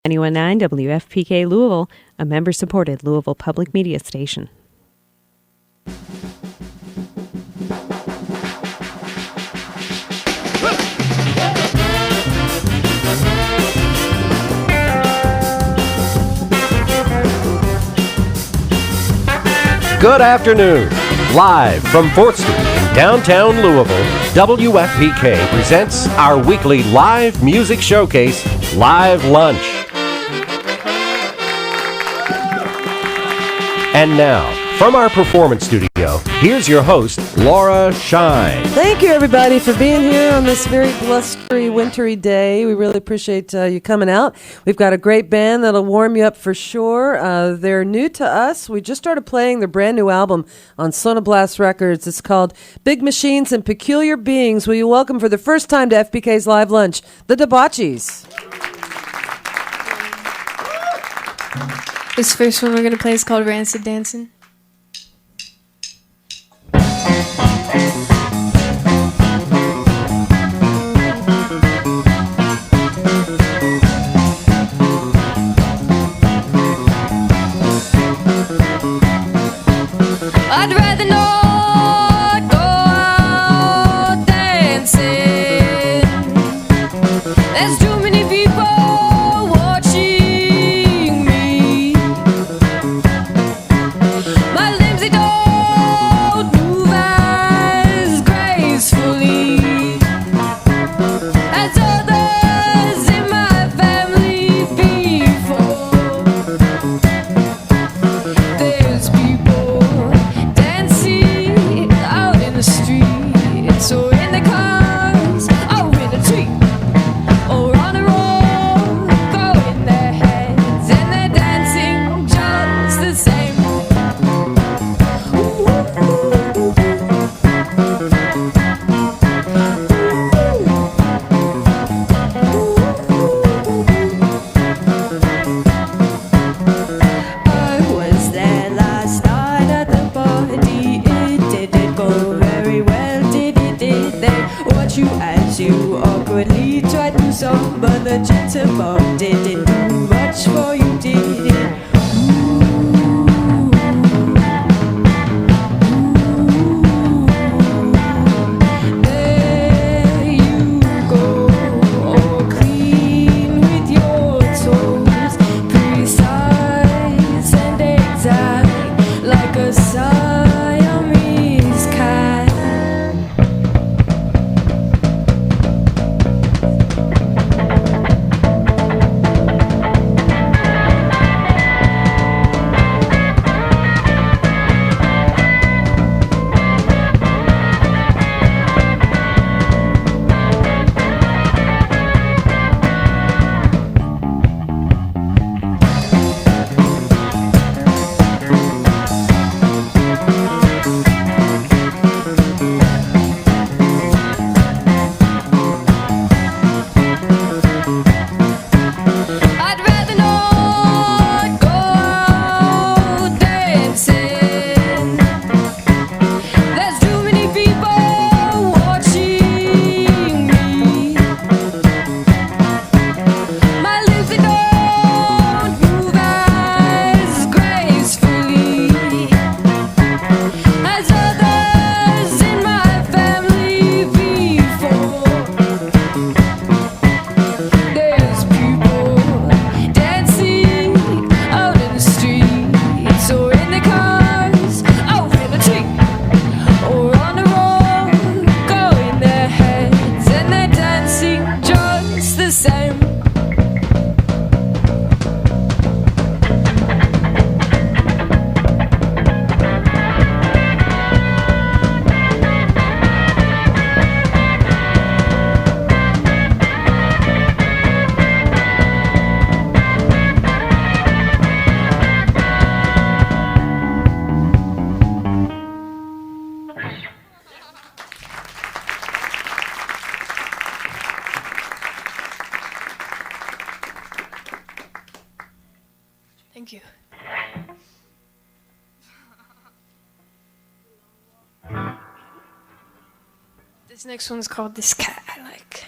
91.9 WFPK Louisville, a member-supported Louisville public media station. Good afternoon. Live from 4th Street in downtown Louisville, WFPK presents our weekly live music showcase, Live Lunch. And now, from our performance studio, here's your host, Laura Shine. Thank you, everybody, for being here on this very blustery, wintry day. We really appreciate you coming out. We've got a great band that'll warm you up for sure. They're new to us. We just started playing their brand new album on Sonoblast Records. It's called Big Machines and Peculiar Beings. Will you welcome for the first time to FPK's Live Lunch, the Debauchees. This first one we're going to play is called Rancid Dancing. I'd rather not go out dancing. There's too many people watching me. My limbs, they don't move as gracefully as others in my family before. There's people dancing out in the streets, or in the cars, or in a tree, or on a roll, throwing their heads, and they're dancing just the same. I was there last night at the party. It didn't go very well, did it? Did they watch you as you awkwardly tried to song? But the jitterbug didn't do much for you, did it? There you go, all clean with your toes, precise and exact, like a Siamese cat. I'd rather not go out dancing. There's too many people watching me. My lips, they don't move as gracefully as others in my family before. There's people dancing out in the streets, or in the cars, or in a tree, or on the road, going their heads, and they're dancing just the same. Thank you. This next one's called This Cat I Like.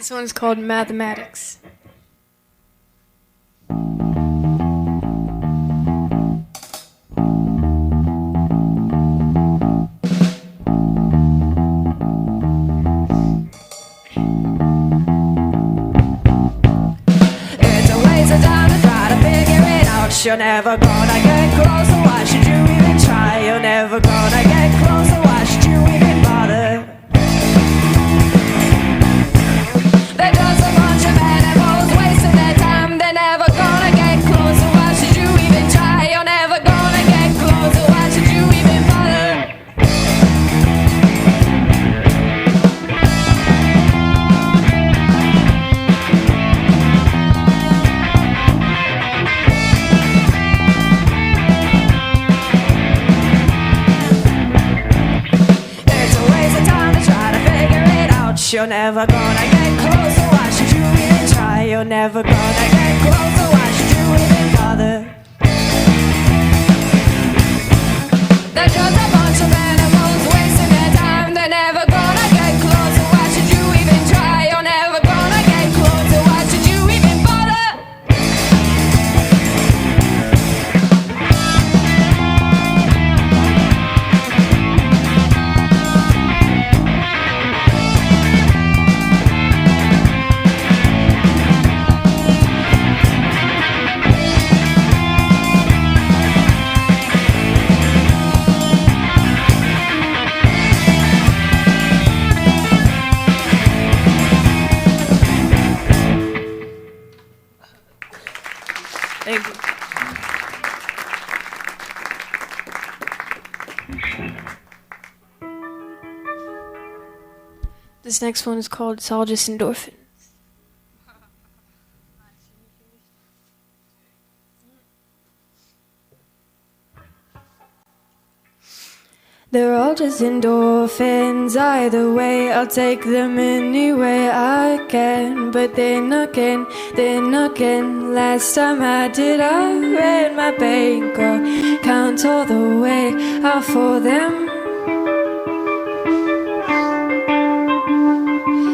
This one's called Mathematics. It's a waste of time to try to figure it out. You're never gonna get closer. Why should you even try? You're never gonna get closer. Why should you even bother? They're just a bunch of animals wasting their time. They're never gonna get closer. Why should you even try? You're never gonna get closer. Why should you even bother? You're never gonna get closer. Why should you even try? You're never gonna get closer. Why should you even bother? They're just a bunch of animals wasting their time. They're never gonna get closer. Why should you even try? You're never gonna get closer. Why should you even bother? Thank you. This next one is called It's All Just Endorphins. They're all just endorphins. Either way, I'll take them any way I can. But then again, last time I did, I read my bank account all the way out for them.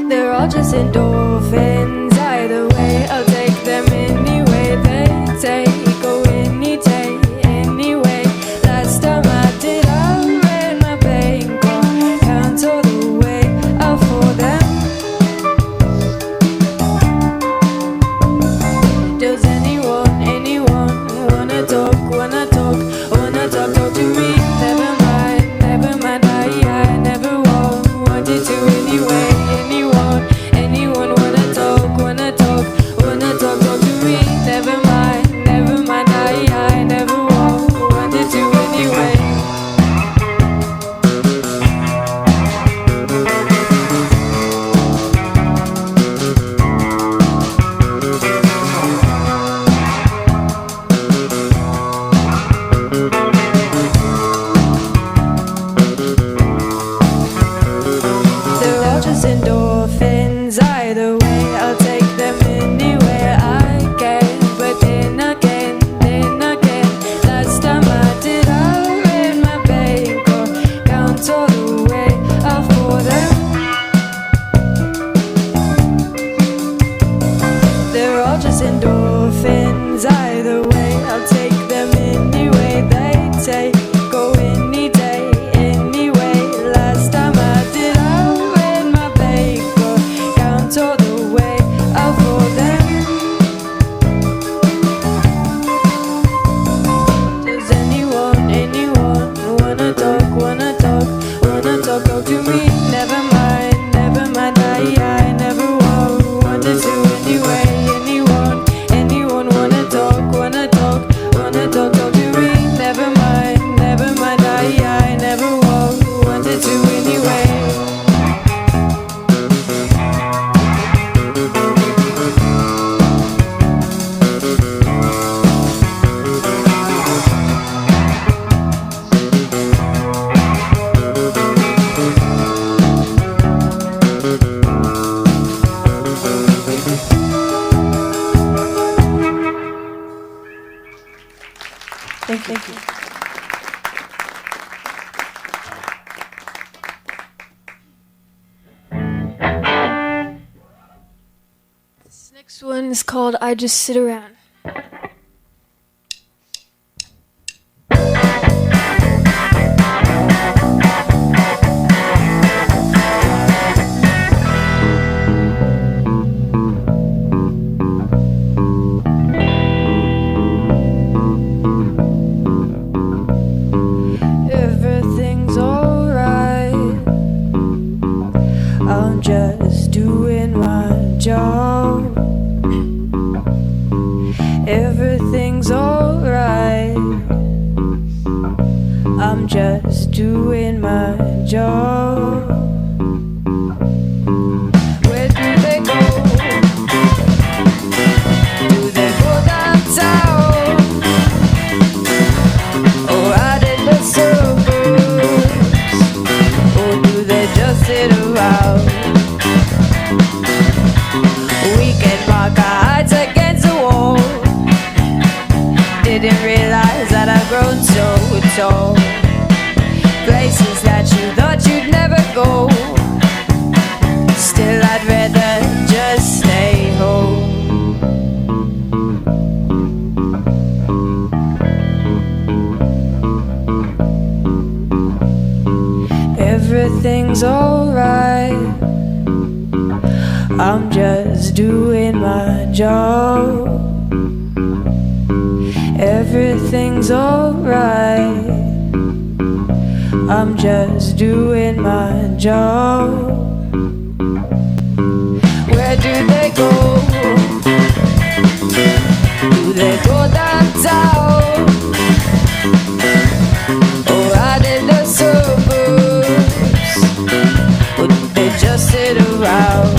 They're all just endorphins. Either way, I'll take them any way they take. Go any day, anyway. Last time I did, I read my bank account all the way out for them. Does anyone wanna talk to me? Never mind, I never wanted to anyway. Anyone wanna talk to me? Never mind, I never wanted to anyway. one is called I Just Sit Around. Everything's alright. I'm just doing my job. Everything's alright. I'm just doing my job. Where do they go? Do they go downtown? Or out in the suburbs? Or do they just sit around? We can mark our heads against the wall. Didn't realize that I've grown so tall. Places that you thought you'd never go. Still I'd rather just stay home. Everything's alright. I'm just doing my job. Everything's alright. I'm just doing my job. Where do they go? Do they go downtown? Or out in the suburbs? Or do they just sit around?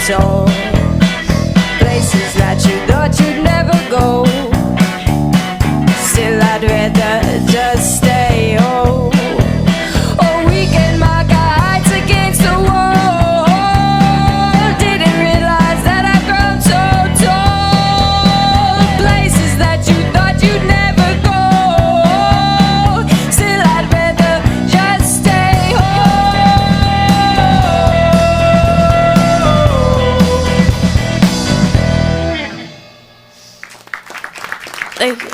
Tall places that you thought you'd never go. Still I'd rather just stay home. Or we can mark our heights against the wall. Didn't realize that I've grown so tall. Places that you thought you'd never go. Still I'd rather just stay home. Thank you.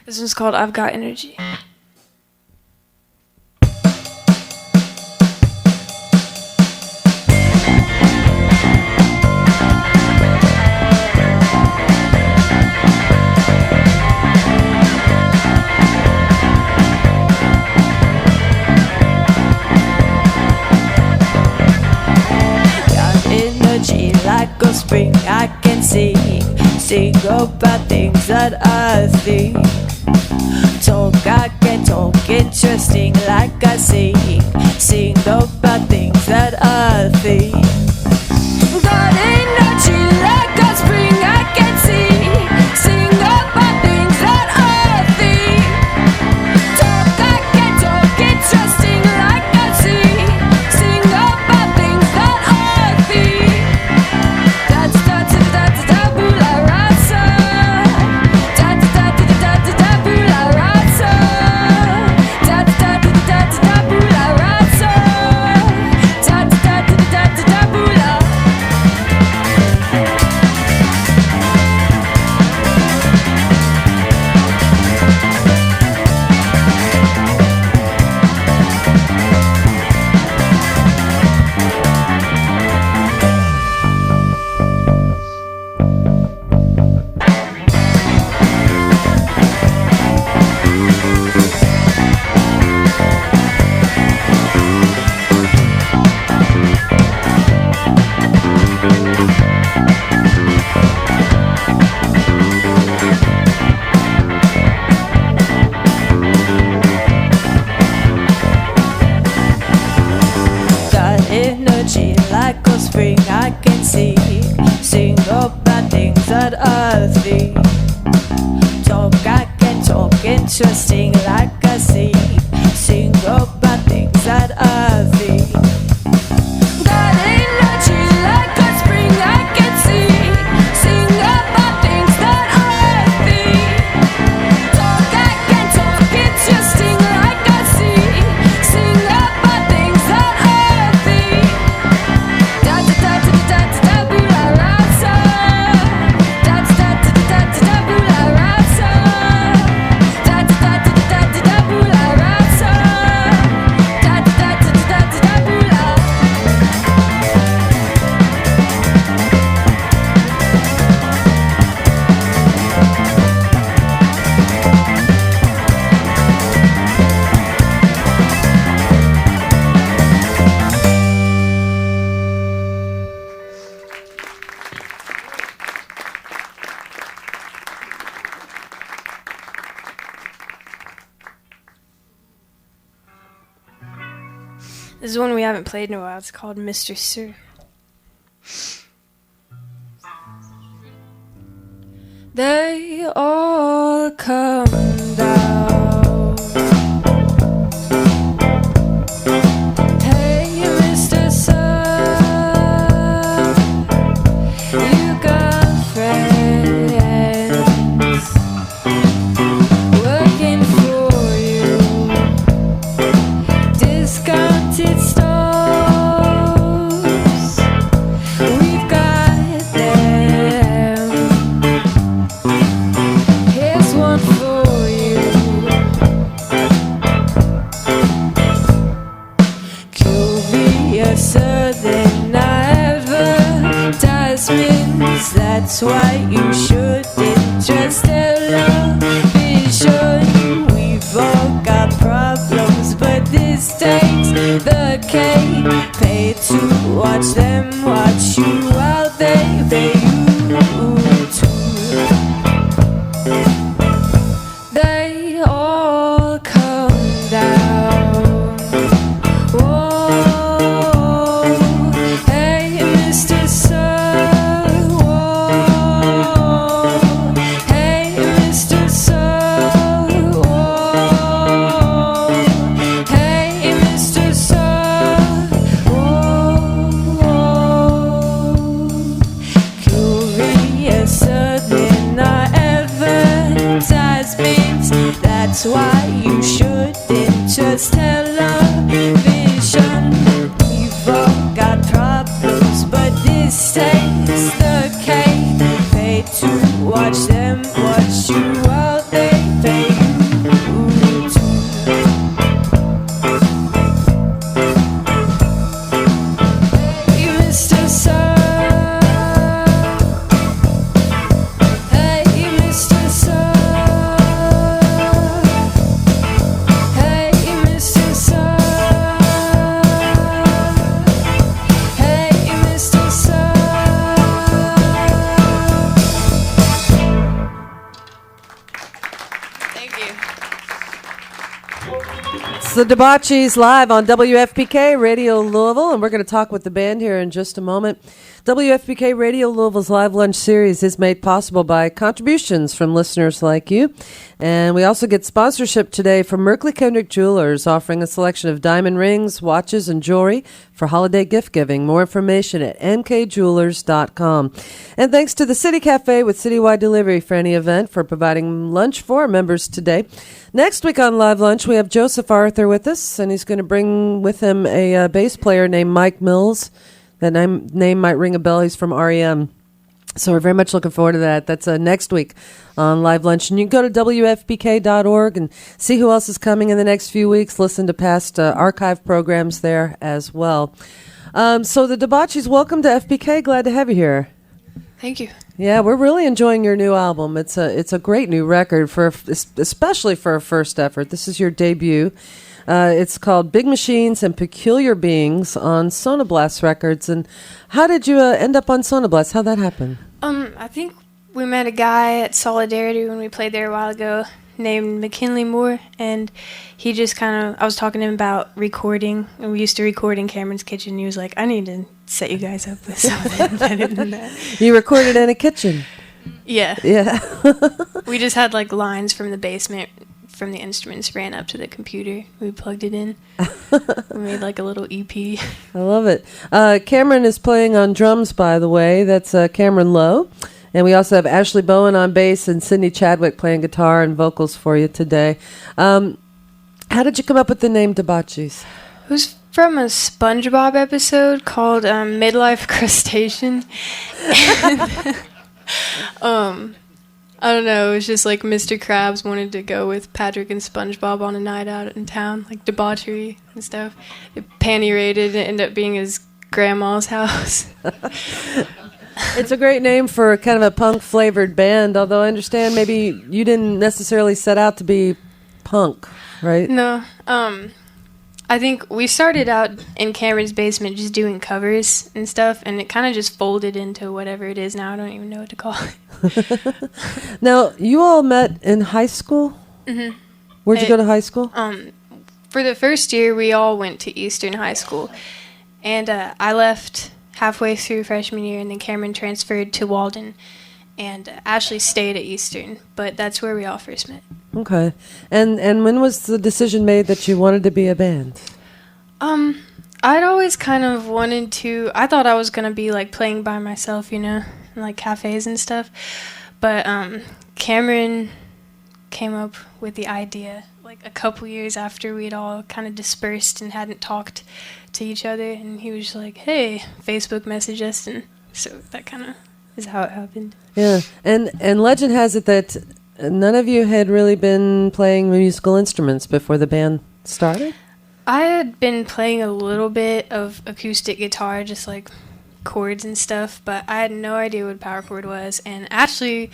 This one's called I've Got Energy. Like a spring, I can sing about things that I think. Talk, I can talk, interesting like I sing about things that I think. Got energy like a spring, I can sing about things that I think. Talk, I can talk, interesting like I sing about things that I think. sing about things that earthly. Talk, I can talk, interesting like I see. Sing about things that earthly. Got energy like a spring I can see. Sing about things that earthly. Talk, I can talk, interesting like I see. Sing about things that earthly. Da da da da da da da boo la la sa. Da da da da da da da boo la la sa. Da da da da da da da boo la la sa. Da da da da da da da boo la. This is one we haven't played in a while. It's called Mr. Sir. They all come down. Hey, Mr. Sir, you got friends working for you. Discounted stores, we've got them. Here's one for you. Curiouser than advertisements. That's why you shouldn't trust television. We've all got problems, but this takes the cake. Pay to watch them watch you while they pay you too. They all come down. Whoa, hey, Mr. Sir. Whoa, hey, Mr. Sir. Whoa, hey, Mr. Sir. Whoa, curiouser than our advertisements. That's why you shouldn't trust television. We've all got problems, but this takes the cake. Pay to watch them watch you while they pay you too. Hey, Mr. Sir. Hey, Mr. Sir. Hey, Mr. Sir. Hey, Mr. Sir. Thank you. It's the Debauchees live on WFPK Radio Louisville, and we're going to talk with the band here in just a moment. WFPK Radio Louisville's Live Lunch series is made possible by contributions from listeners like you. And we also get sponsorship today from Merkley Kendrick Jewelers, offering a selection of diamond rings, watches, and jewelry for holiday gift giving. More information at mkjewelers.com. And thanks to the City Cafe with citywide delivery for any event for providing lunch for our members today. Next week on Live Lunch, we have Joseph Arthur with us, and he's going to bring with him a bass player named Mike Mills. That name might ring a bell. He's from REM. So we're very much looking forward to that. That's next week on Live Lunch. And you can go to WFPK.org and see who else is coming in the next few weeks. Listen to past archive programs there as well. So the Debauchees, welcome to FPK. Glad to have you here. Thank you. Yeah, we're really enjoying your new album. It's a great new record, especially for a first effort. This is your debut. It's called Big Machines and Peculiar Beings on Sonoblast Records. And how did you end up on Sonoblast? How'd that happen? I think we met a guy at Solidarity when we played there a while ago named McKinley Moore, and he just I was talking to him about recording, and we used to record in Cameron's kitchen. He was like, I need to set you guys up with something better than that. You recorded in a kitchen. Yeah. Yeah. We just had like lines from the basement from the instruments ran up to the computer. We plugged it in. We made like a little EP. I love it. Cameron is playing on drums, by the way. That's Cameron Lowe. And we also have Ashley Bowen on bass and Sydney Chadwick playing guitar and vocals for you today. How did you come up with the name Debauchees? It was from a SpongeBob episode called Midlife Crustacean. And, I don't know, it was just like Mr. Krabs wanted to go with Patrick and SpongeBob on a night out in town, like debauchery and stuff. It panty raided and ended up being his grandma's house. It's a great name for kind of a punk-flavored band, although I understand maybe you didn't necessarily set out to be punk, right? No, I think we started out in Cameron's basement just doing covers and stuff, and it kind of just folded into whatever it is now. I don't even know what to call it. Now, you all met in high school? Mm-hmm. Where'd you go to high school? For the first year, we all went to Eastern High School, and I left halfway through freshman year, and then Cameron transferred to Walden, and Ashley stayed at Eastern, but that's where we all first met. Okay. And when was the decision made that you wanted to be a band? I'd always kind of wanted to, I thought I was going to be like playing by myself, you know, in like cafes and stuff. But Cameron came up with the idea like a couple years after we'd all kind of dispersed and hadn't talked to each other. And he was like, hey, Facebook message us. And so that kind of is how it happened. Yeah. And legend has it that none of you had really been playing musical instruments before the band started? I had been playing a little bit of acoustic guitar, just like chords and stuff, but I had no idea what power chord was. And Ashley,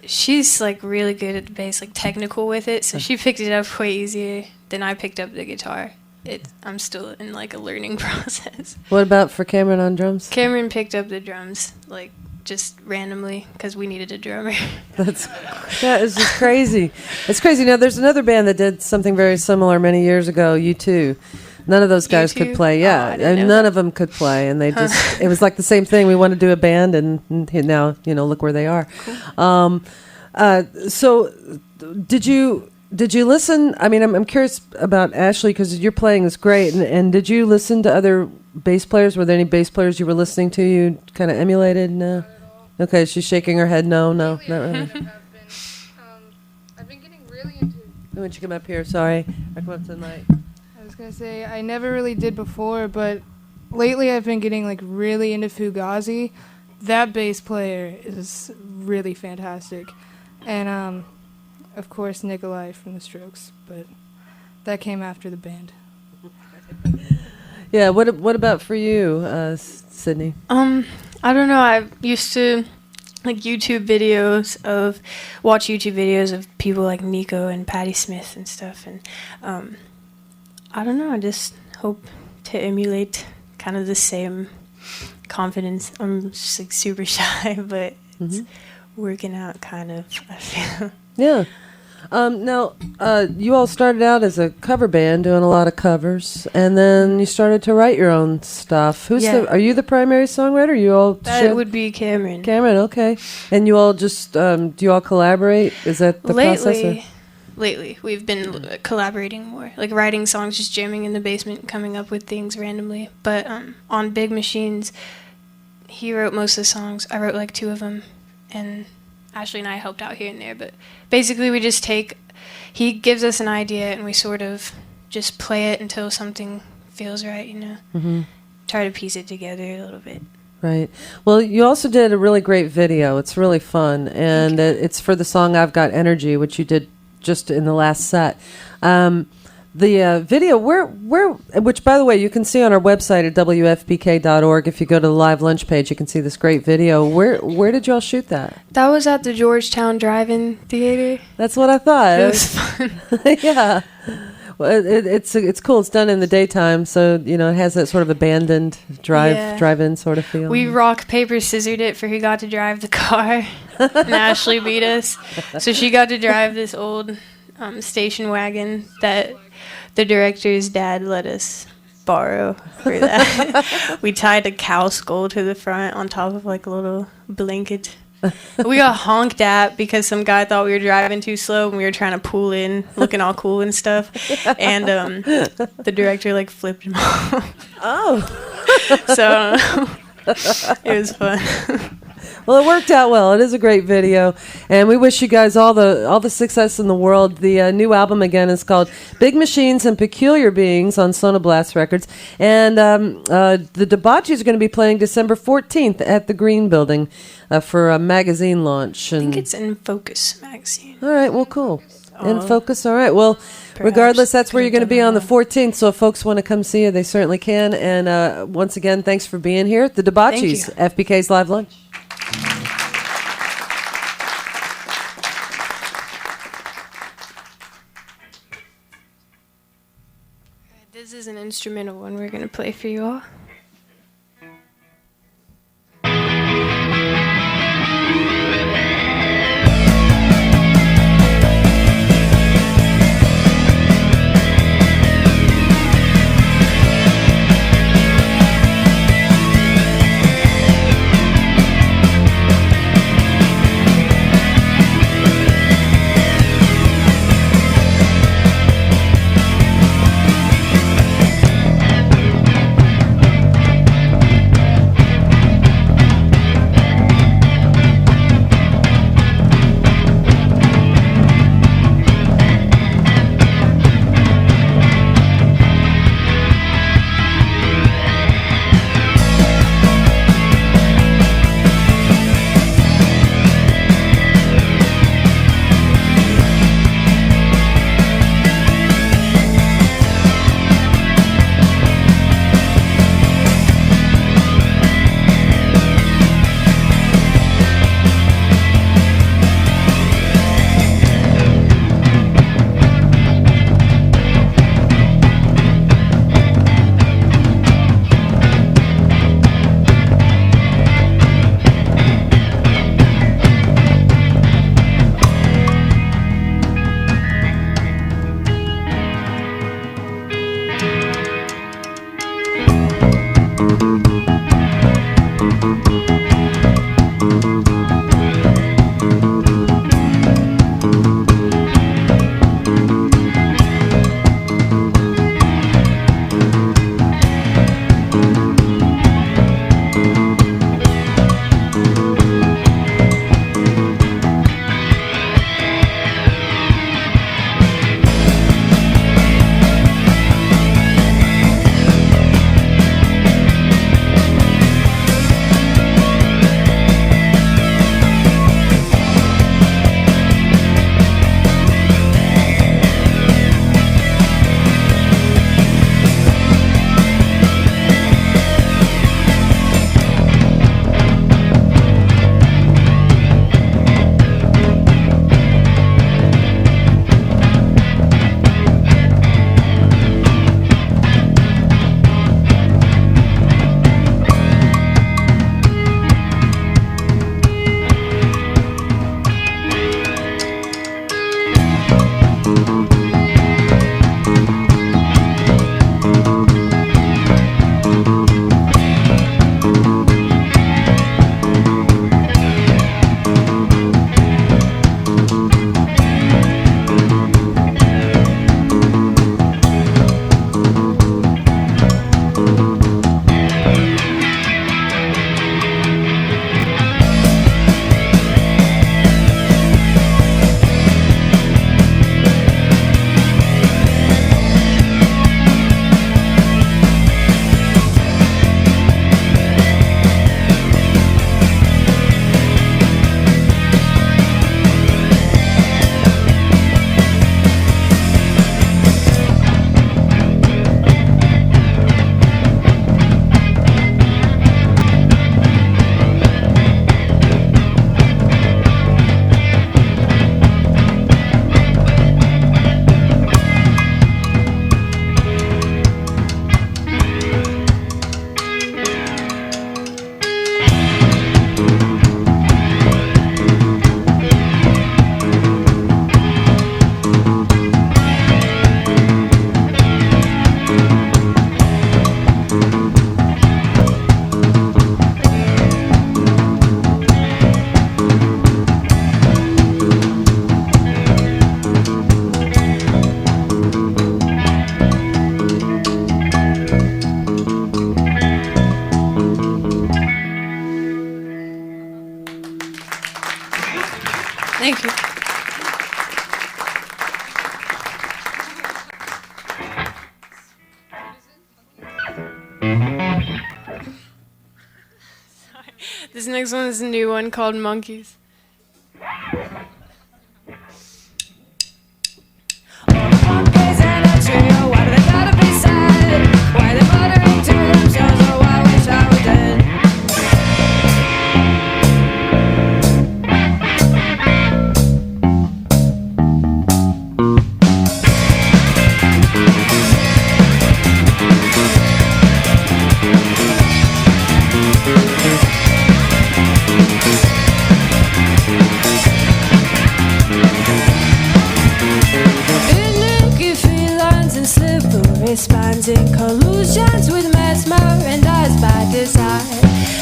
she's like really good at the bass, like technical with it, so she picked it up way easier than I picked up the guitar. I'm still in like a learning process. What about for Cameron on drums? Cameron picked up the drums, like just randomly, because we needed a drummer. That is just crazy. It's crazy. Now, there's another band that did something very similar many years ago, U2. None of those guys could play. Yeah, and none of them could play, and they just, it was like the same thing. We wanted to do a band, and now, look where they are. Cool. So did you listen? I mean, I'm curious about Ashley, because your playing is great, and did you listen to other bass players? Were there any bass players you were listening to you kind of emulated? No. Okay, she's shaking her head. No, not really. I've been getting really into. Why don't you come up here? Sorry, I come up to the mic. I was gonna say I never really did before, but lately I've been getting like really into Fugazi. That bass player is really fantastic, and of course Nikolai from the Strokes, but that came after the band. Yeah. What about for you, Sydney? I don't know. I used to watch YouTube videos of people like Nico and Patti Smith and stuff, and I don't know. I just hope to emulate kind of the same confidence. I'm just like super shy, but it's working out kind of, I feel. Yeah. Now, you all started out as a cover band doing a lot of covers, and then you started to write your own stuff. Are you the primary songwriter? You all That would be Cameron. Cameron, okay. And you all just, do you all collaborate? Is that the process? Lately, we've been collaborating more, like writing songs, just jamming in the basement, coming up with things randomly. But on Big Machines, he wrote most of the songs. I wrote like 2 of them, and Ashley and I helped out here and there. But basically, we just he gives us an idea, and we sort of just play it until something feels right, Try to piece it together a little bit. Right. Well, you also did a really great video. It's really fun, and it's for the song Ive Got Energy, which you did just in the last set. The video, which, by the way, you can see on our website at WFPK.org. If you go to the live lunch page, you can see this great video. Where did y'all shoot that? That was at the Georgetown Drive-In Theater. That's what I thought. It was fun. Yeah. Well, it's cool. It's done in the daytime, so it has that sort of abandoned drive-in sort of feel. We rock paper scissored it for who got to drive the car, and Ashley beat us. So she got to drive this old station wagon that the director's dad let us borrow for that. We tied a cow skull to the front on top of like a little blanket. We got honked at because some guy thought we were driving too slow and we were trying to pull in, looking all cool and stuff. And the director like flipped him off. Oh. So it was fun. Well, it worked out well. It is a great video, and we wish you guys all the success in the world. The new album again is called "Big Machines and Peculiar Beings" on Sonoblast Records, and the Debauchees are going to be playing December 14th at the Green Building for a magazine launch. And I think it's in Focus magazine. All right, well, cool. In Focus, all right. Well, regardless, that's where you're going to be on the 14th. So if folks want to come see you, they certainly can. And once again, thanks for being here. The Debauchees, FPK's Live Lunch. This is an instrumental one we're going to play for you all. Thank you. This next one is a new one called Monkeys. Monkeys in a trio, why do they gotta be sad? Why they muttering to themselves, oh I wish I were dead. Spines in collusions with mesmer and eyes by design.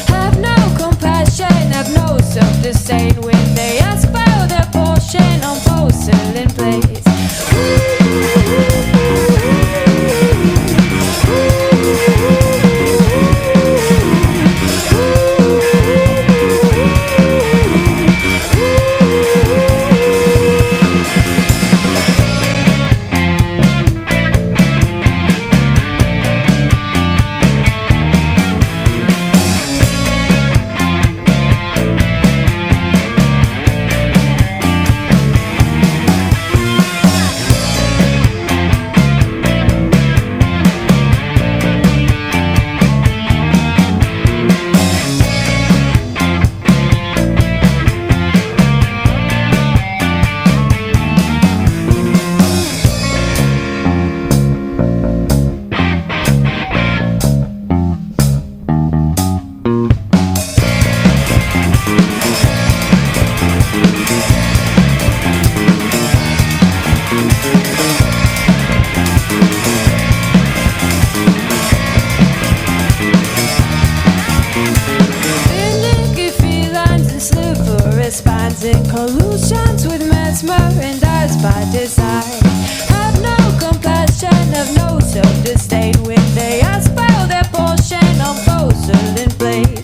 Have no compassion, have no self-disdain when they ask for their portion on porcelain plates. Collusions with mesmer and eyes by design. Have no compassion, have no self-disdain when they ask for their portion on porcelain plates.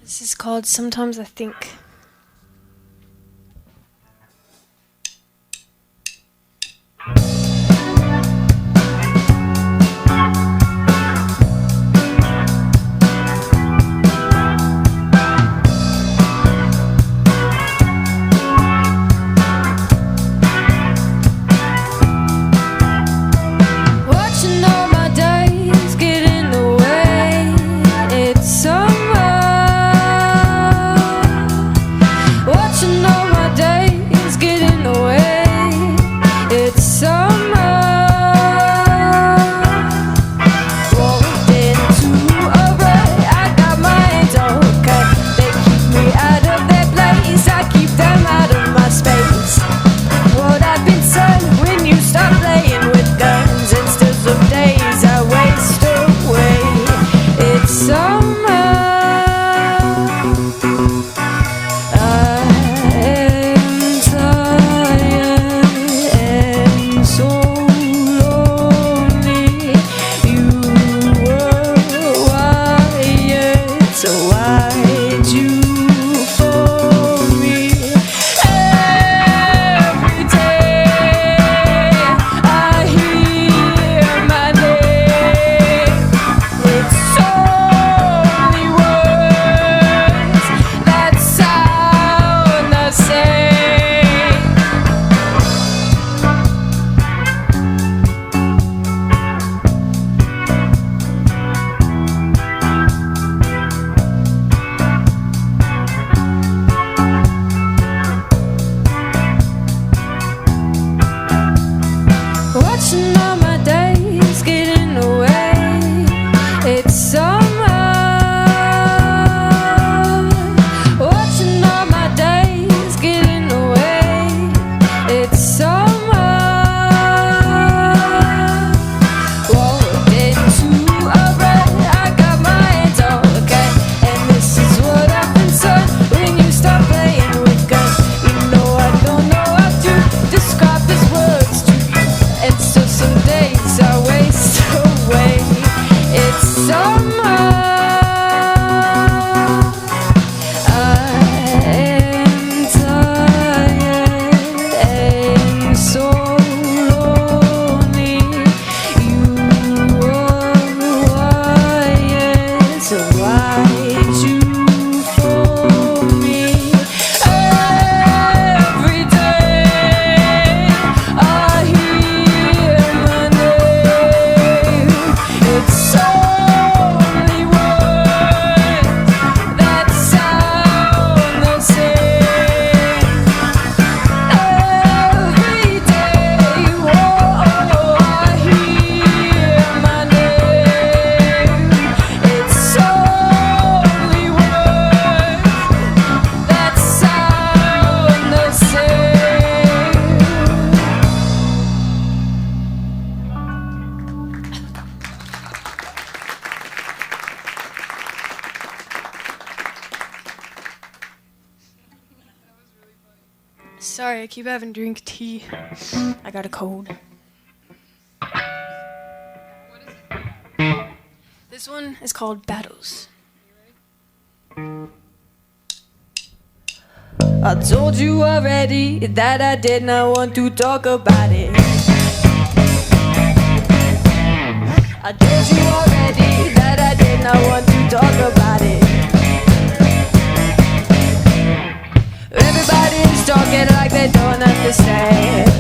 This is called Sometimes I Think. Watching all my days get in the way. It's summer. Sorry, I keep having drink tea. I got a cold. This one is called Battles. I told you already that I did not want to talk about it. I told you already that I did not want to talk about it. Everybody's talking like they don't understand.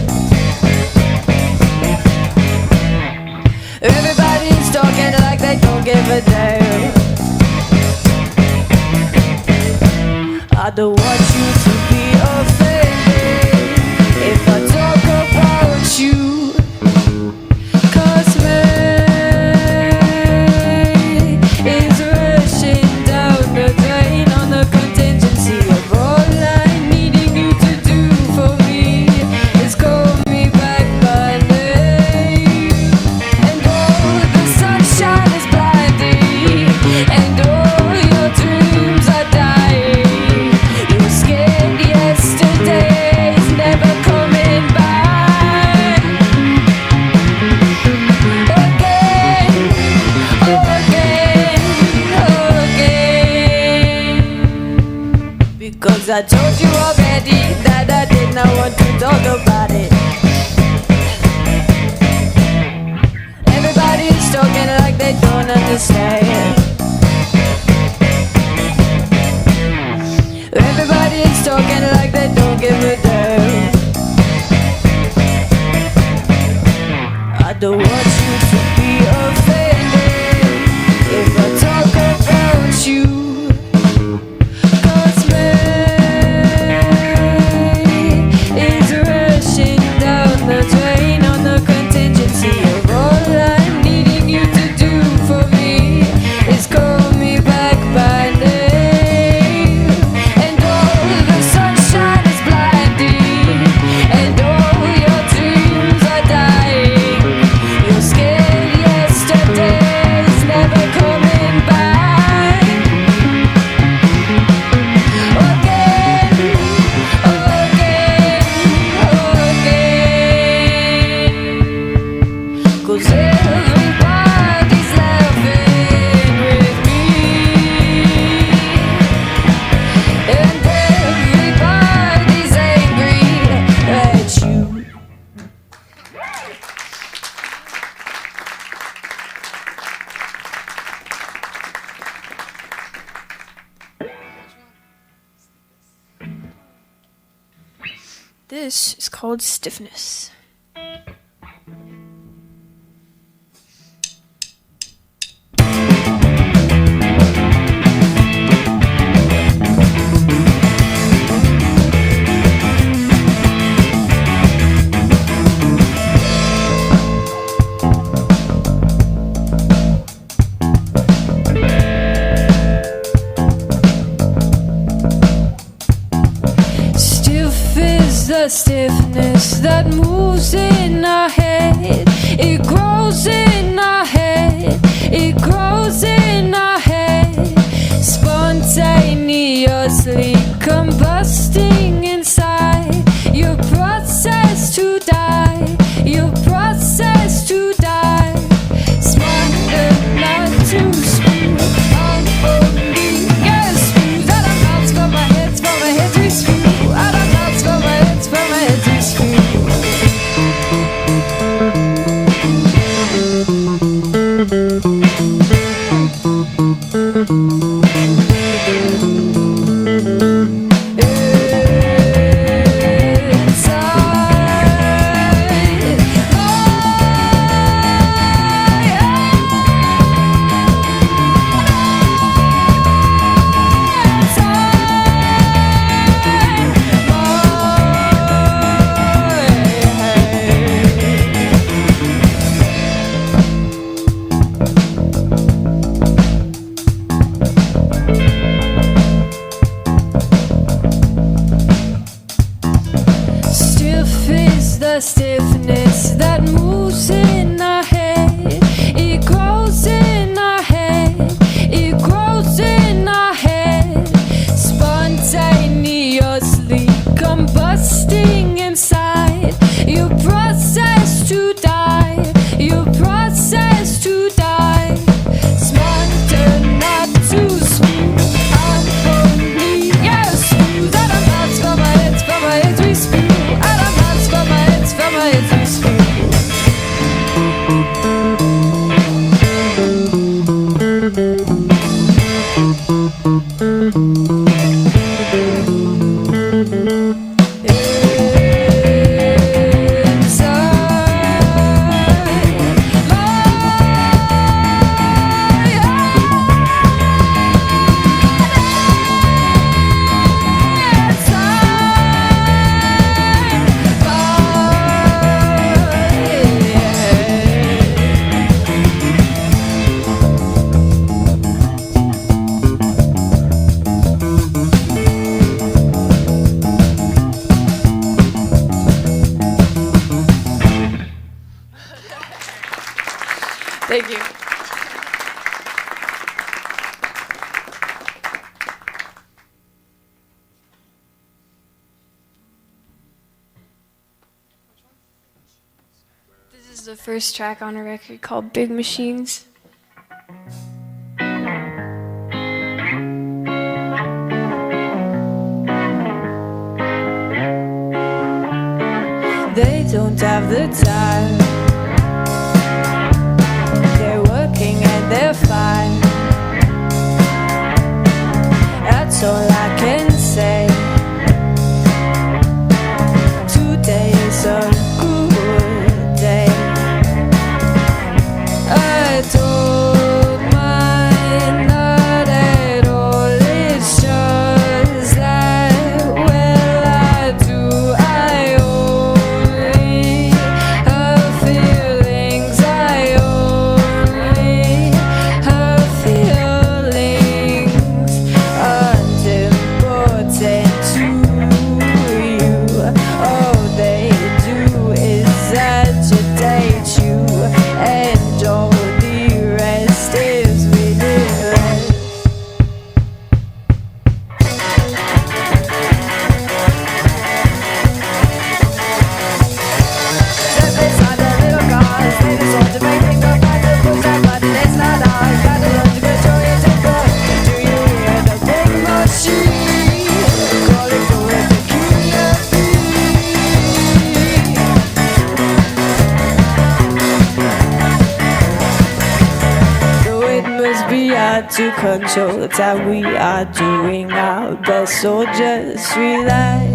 Everybody's talking like they don't give a damn. I don't want you to be offended if I talk about you. 'Cause May is rushing down the drain on the contingency of all I'm needing you to do for me is call me back by name. And all the sunshine is blinding, and all your dreams are dying. You're scared yesterday's never coming back. Again, again, again. Because I told you already that I did not want to talk about it. Everybody's talking like they don't understand. Everybody's talking like they don't give a damn. I don't want you to be offended if I talk about you. 'Cause May is rushing down the drain on the contingency of all I'm needing you to do for me is call me back by name. And all the sunshine is blinding, and all your dreams are dying. You're scared yesterday's never coming back. Again, again, again. 'Cause everybody's laughing with me, and everybody's angry at you. This is called Stiffness. Stiff is the stiffness that moves in our head. It grows in our head. It grows in our head. Spontaneously combusting inside. Your process to die. Your process to die. Smarter not to spew. On only yes, spew. Out of mouths from my heads we spew. Out of mouths from my heads we spew. Stiff is the stiffness that moves in our head. It grows in our head. It grows in our head. Spontaneously combusting. is the first track on a record called Big Machines. They don't have the time. They're working and they're fine. That's all I can say. Today is a good day. I don't mind, not at all. It's just that, well, I do. I only have feelings. I only have feelings. Unimportant to you. All they do is agitate you, and all the rest is meaningless. Step inside the little cars, they just want to make things up like the push that button. It's not hard, gotta learn to control your temper. Do you hear the big machine calling for a peculiar beat? So it must be hard to control the time we are doing our best, so just relax.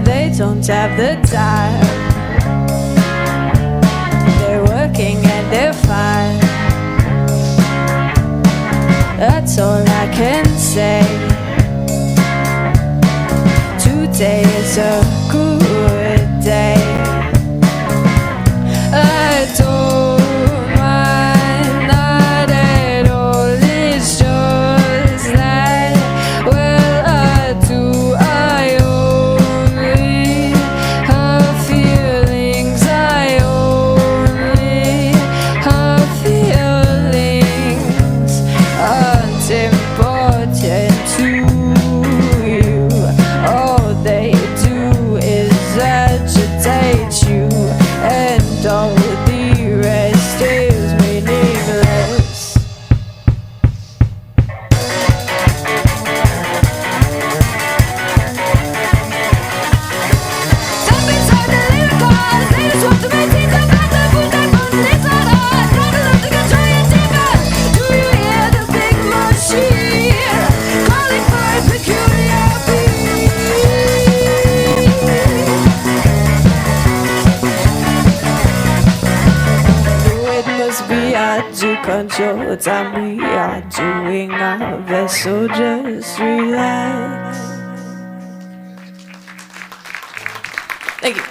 They don't have the time. They're working and they're fine. That's all I can say. Today is a good day. I don't mind, not at all. It's just that, well, I do. I only have feelings. I only have feelings. Unimportant to you. All they do is agitate you, and all the rest is meaningless. Step inside the little cars, they just want to make things up like the push that button. It's not hard, gotta learn to control your temper. Do you hear the big machine calling for a peculiar beat? It must be hard to control the time we are doing our best, so just relax. Thank you.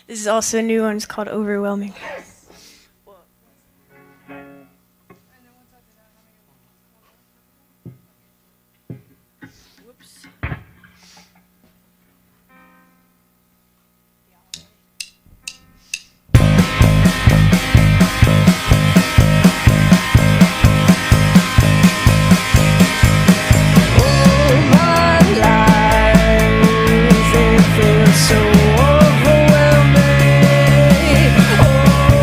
This is also a new one. It's called Overwhelming. Whoops. My life, it feels so overwhelming. Oh,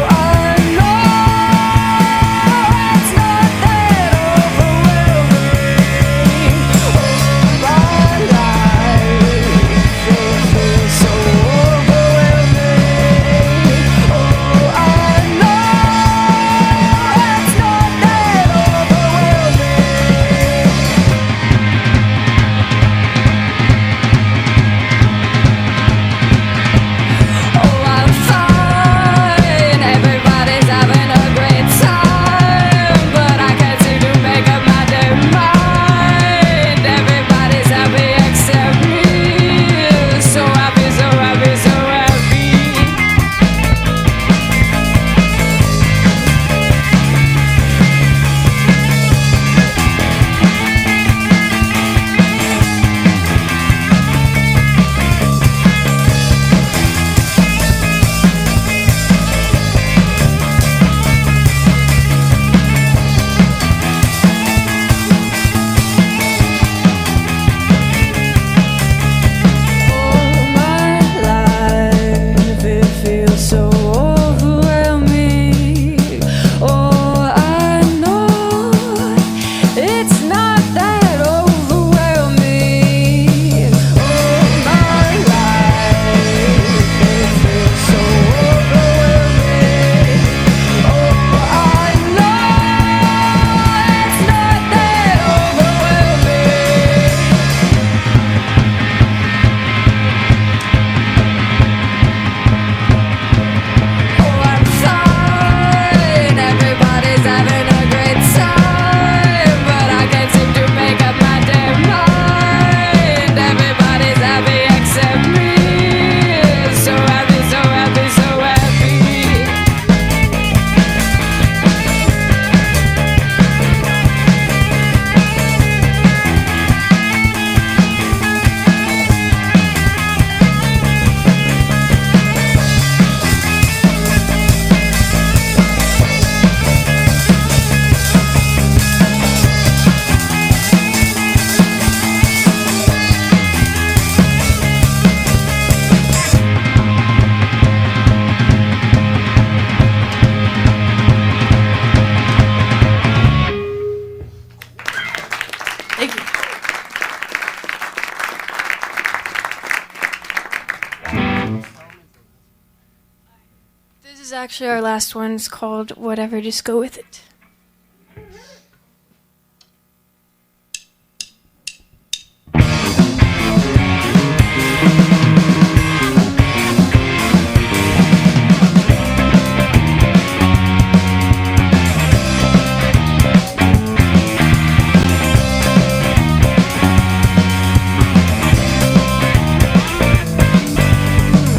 is actually our last one. It's called Whatever, Just Go With It.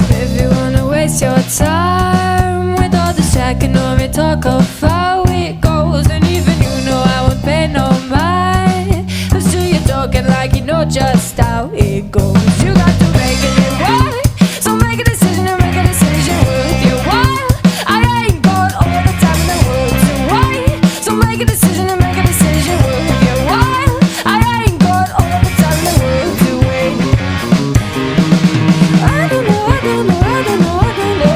If you wanna waste your time with all this checking on me, talk of how it goes, and even you know I won't pay no mind. But still you're talking like you know just how it goes. You got to make it right, so make a decision and make a decision worth your while. I ain't got all the time in the world to wait, so make a decision and make a decision worth your while. I ain't got all the time in the world to wait. I don't know, I don't know, I don't know, I don't know.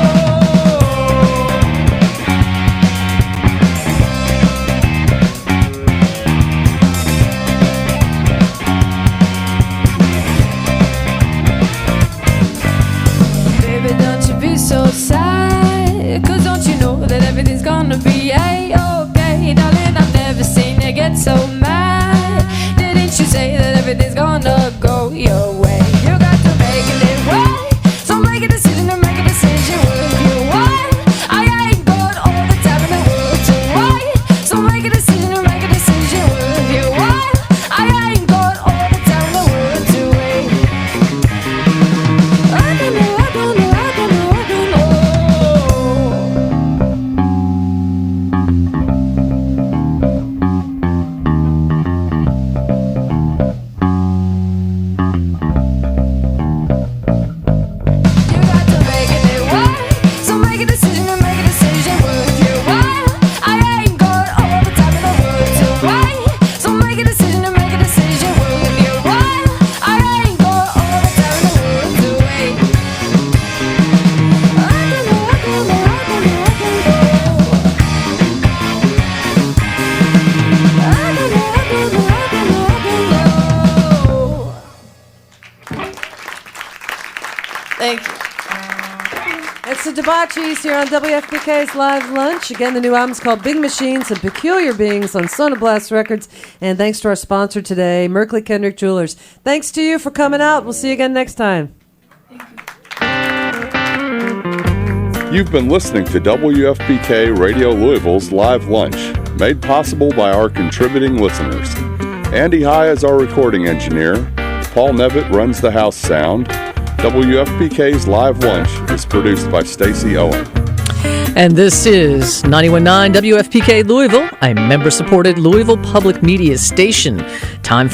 Baby, don't you be so sad, 'cause don't you know that everything's gonna be A-okay. Darling, I've never seen you get so mad. Didn't you say that everything's gonna go your way? You got to make it right, so make a decision and make a decision worth your while. I ain't got all the time in the world to wait, so make a decision and make a decision worth your while. I ain't got all the time in the world to wait. I don't know, I don't know, I don't know, I don't know. You got to make it right, so make a decision and make a decision worth your while. I ain't got all the time in the world to wait, so make a decision and make a decision worth your while. I ain't got all the time in the world to wait. I don't know, I don't know, I don't know, I don't know. I don't know, I don't know, I don't know, I don't know. Thank you. It's the Debauchees here on WFPK's Live Lunch. Again, the new album's called Big Machines and Peculiar Beings on Sonoblast Records. And thanks to our sponsor today, Merkley Kendrick Jewelers. Thanks to you for coming out. We'll see you again next time. You've been listening to WFPK Radio Louisville's Live Lunch, made possible by our contributing listeners. Andy High is our recording engineer. Paul Nevitt runs the house sound. WFPK's Live Lunch is produced by Stacy Owen. And this is 91.9 WFPK Louisville, a member-supported Louisville public media station. Time